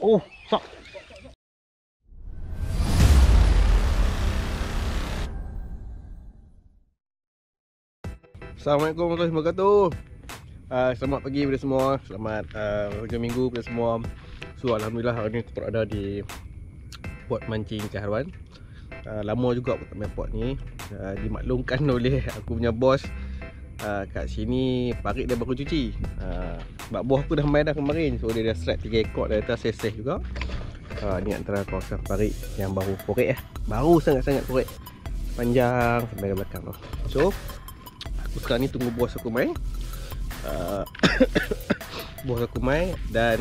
Oh, sak. Assalamualaikum warahmatullahi wabarakatuh. Selamat pagi kepada semua. Selamat hujung minggu kepada semua. So alhamdulillah hari ni aku berada di port mancing Ekor Haruan. Lama juga aku tak main port ni. Dimaklumkan oleh aku punya bos. Kat sini parit dia baru cuci. Sebab bos aku dah main dah kemarin. So dia dah strike 3 ekor dah atas seseh juga. Ni antara kawasan parit yang baru korek baru sangat-sangat korek. Panjang sampai ke belakang tu. So aku sekarang ni tunggu bos aku main. Bos aku main dan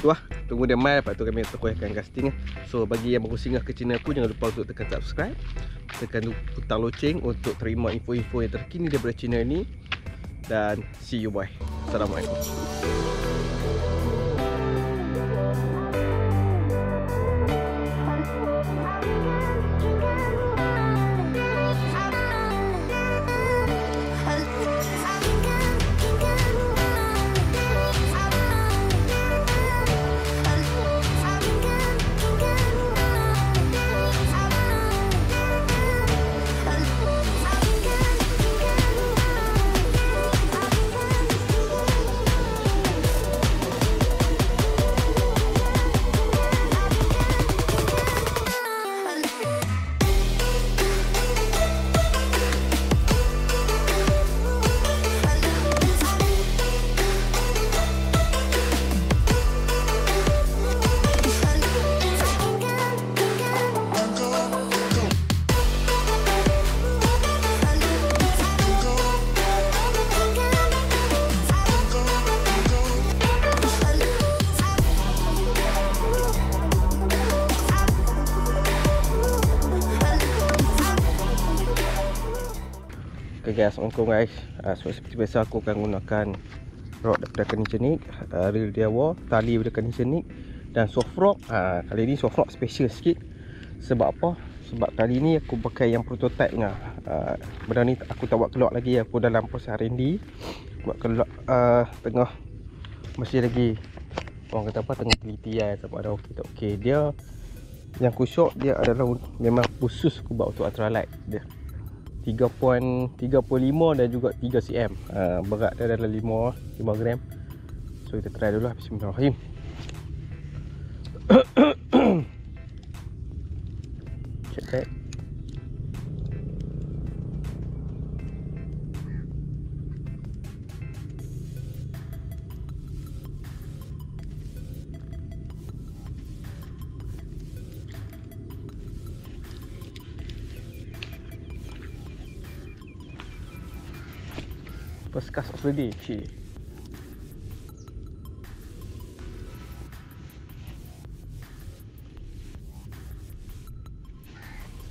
tu lah, tunggu dia main. Lepas tu kami teruskan casting. So bagi yang baru singgah ke channel aku, jangan lupa untuk tekan subscribe, tekan butang loceng untuk terima info-info yang terkini daripada channel ni. Dan see you boy. Assalamualaikum. Okay guys, assalamualaikum guys. So seperti biasa aku akan gunakan rod daripada Kanicen Nix, reel Daiwa, tali daripada Kanicen Nix dan soft rock. Kali ni soft rock special sikit. Sebab apa? Sebab kali ni aku pakai yang prototype nya. Benda ni aku tak buat keluar lagi, aku dalam proses R&D. Buat keluar tengah masih lagi orang kata apa, tengah teliti sama ada okey tak okey. Dia yang aku shot dia adalah memang khusus aku buat untuk ultralight dia. 3.35 dan juga 3 cm. Berat dia adalah 5 gram. So kita try dulu lah. Bismillahirrahmanirrahim. Check that. First cast of the day. Cik.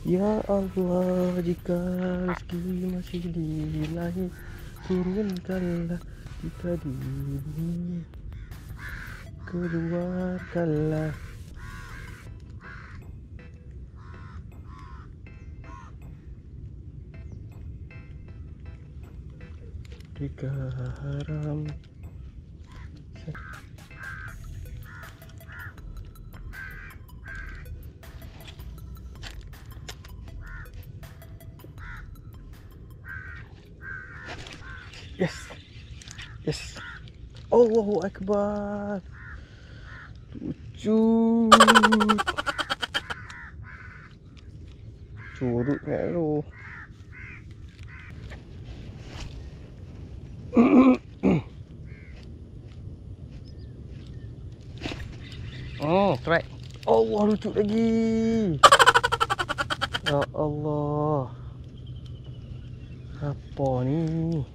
Ya Allah, jika rezeki masih di langit, turunkanlah kita di bumi, keluarkanlah jika haram. Yes. Yes. Allahu Akbar. Curut kat tu. Strike. Allah, lucu lagi. Ya Allah. Apa ni?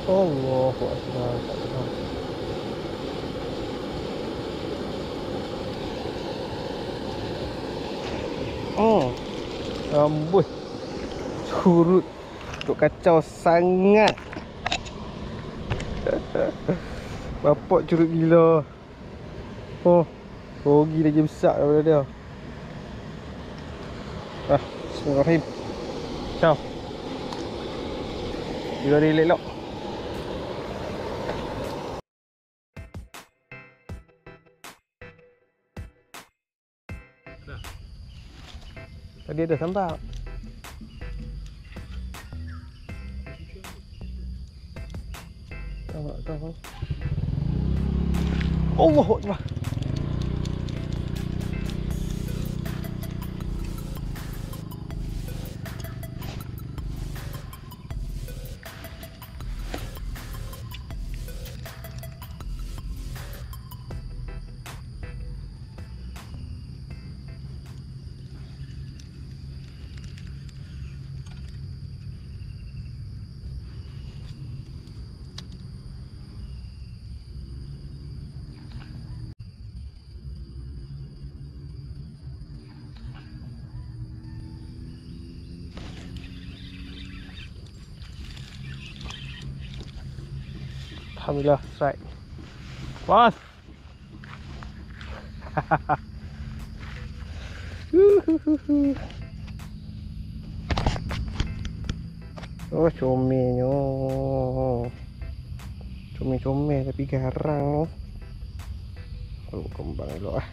Allahu Akbar. Amboi. Curut. Tuk kacau sangat. Bapak curut gila. Froggy lagi besar daripada dia. Bismillahirrahmanirrahim. Ciao. You ready elok. Tadi ada sambal. Tahu. Allahu Akbar. Alhamdulillah, strike. Bos. Oh, comelnya. Comel-comel tapi garang. Oh, kembang elok ah.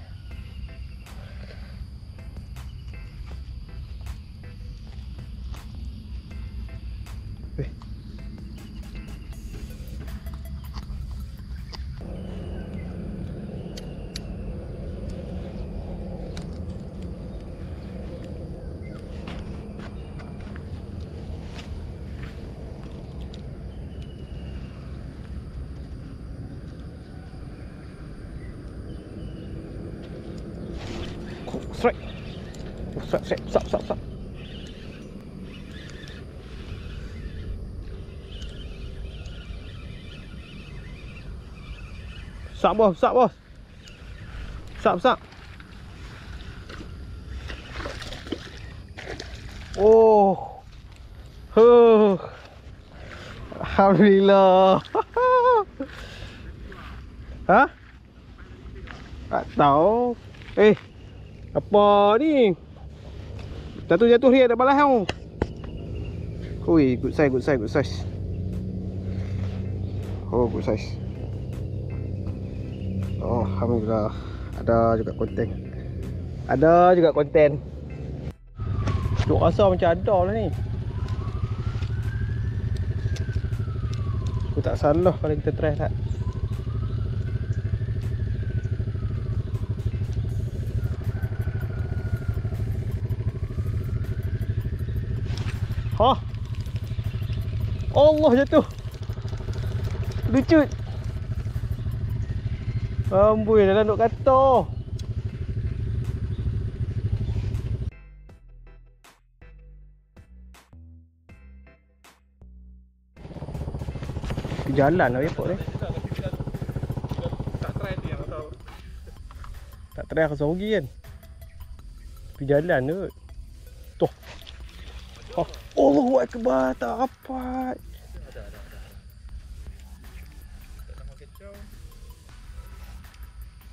Strike. Stop. Stop bos. Stop. Oh. Alhamdulillah. Hah? Tak tahu. Apa ni? Jatuh dia ada balas tau. Ui, good size. Oh, good size. Oh, alhamdulillah. Ada juga konten. Duk rasa macam ada lah ni. Aku tak salah kalau kita try tak. Allah, jatuh. Lucut. Amboi, dalam duk kata. Jalan lah repot ni. Tak try tu yang tahu. Tak try rasa rugi kan. Pergi jalan tu. Tuh. Allahu Akbar, tak rapat. Ada. Tak nak kecau.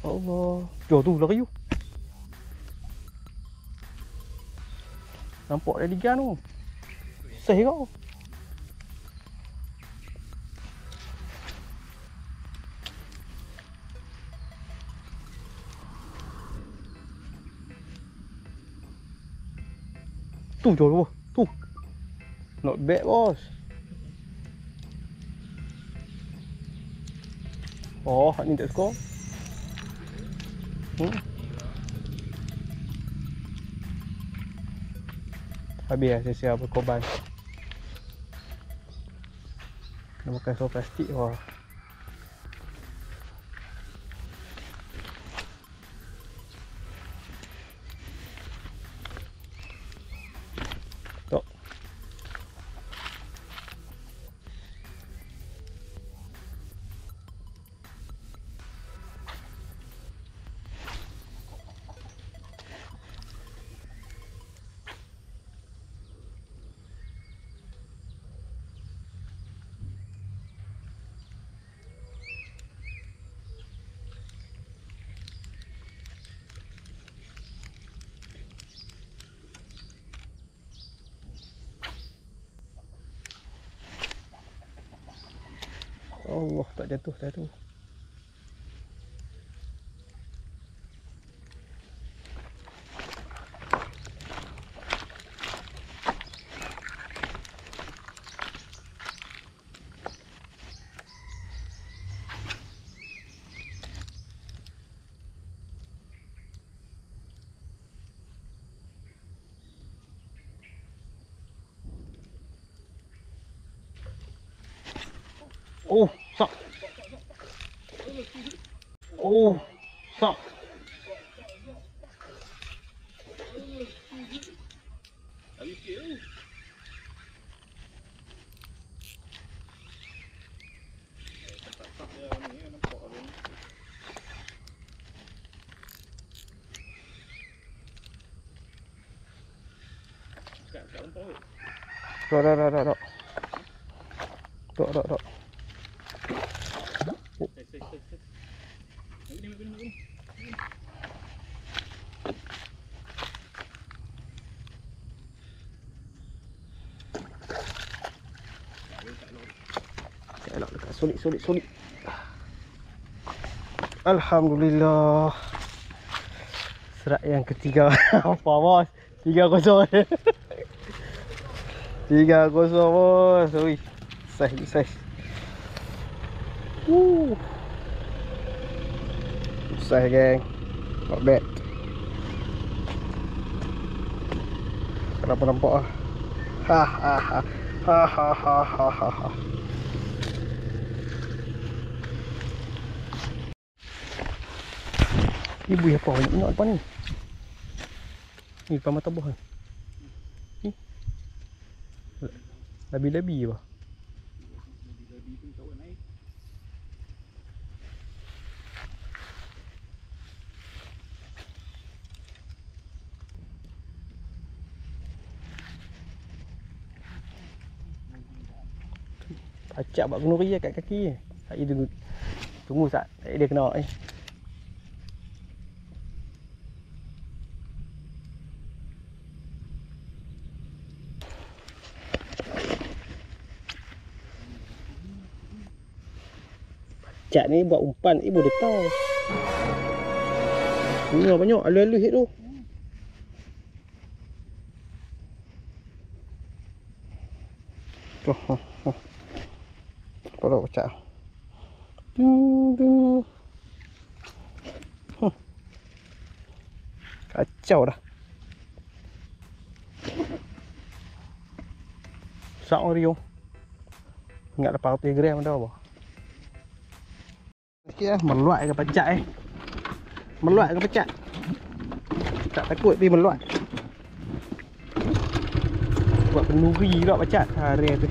Allah. Jom tu lari tu. Nampak dia ligan tu. Seh kau. Tu jom tu. Not bad bos. Oh, hak ni tak skor. Habis lah saya berkorban. Nak makan saus plastik. Wah. Tok. Allah, tak jatuh dah tu. Oh, sak. Oh, sak. Habis sikit tu. Tak dia ni nampak ada ni. Kat rumput tu. Dak. Dak. Set. Ni. Elok dekat solid. Alhamdulillah. Serat yang ketiga. Apa bos? 3-0. 3-0 bos. Ui. Saiz. Susah geng. Not bad. Kenapa nampak ah? Ha. Ibu apa banyak nak depan ni? Ni depan mata buah ni. Labi-labi apa? Labi tu kawan naik. Acak buat kenuri kat kaki ni. Saya tunggu sat. Dia kena ni. Acak ni buat umpan ibu dia tahu. Bunga banyak alus-alus tu. Tuh. Kalau acak. Kacau dah. Sak Oreo. Ingat lepas 40 gram dah apa? Sikit lah, meluat ke pecak Meluat ke pecak? Tak takut tapi meluat. Buat penuri pula pecak hari tu.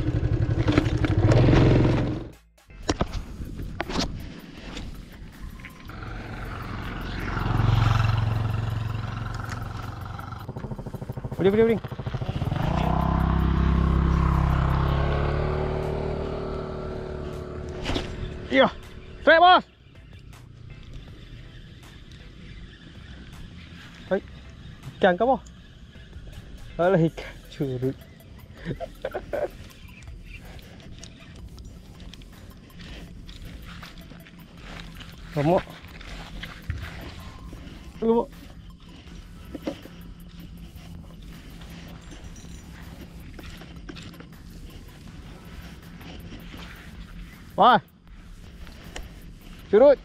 Boleh. Iya. Straight bos. Hai. Ikan ke apa? Alah ikan curut. Lemak. Wah. Curut.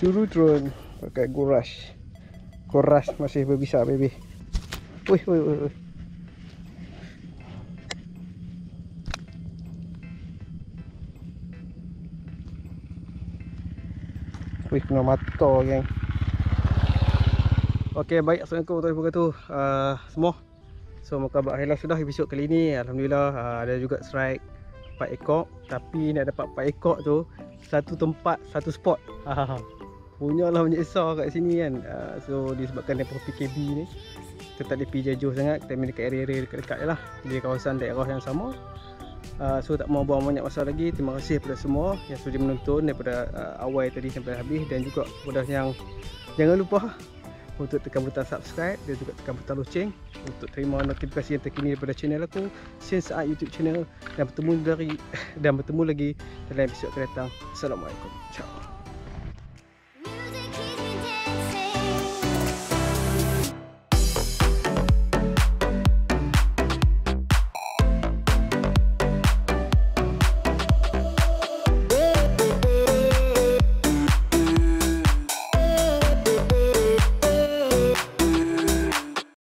Curutron. Pakai Goras masih berbisa baby. Wih. Wih, kena mata geng. Okey, baik. Assalamualaikum warahmatullahi wabarakatuh semua. So moga berkhairan sudah episod kali ni. Alhamdulillah ada juga strike 4 ekor. Tapi nak dapat 4 ekor tu satu tempat, satu spot. Punyalah menyeksa kat sini kan. So disebabkan daripada PKB ni kita tak ada pergi jauh sangat. Kita main dekat area-area dekat-dekat je lah, di kawasan daerah yang sama. So tak mau buang banyak masa lagi. Terima kasih kepada semua yang sudi menonton daripada awal tadi sampai habis. Dan juga kepada yang jangan lupa untuk tekan butang subscribe dan juga tekan butang loceng untuk terima notifikasi yang terkini daripada channel aku, insyaAllah YouTube channel, dan bertemu lagi dalam episod akan datang. Assalamualaikum. Ciao.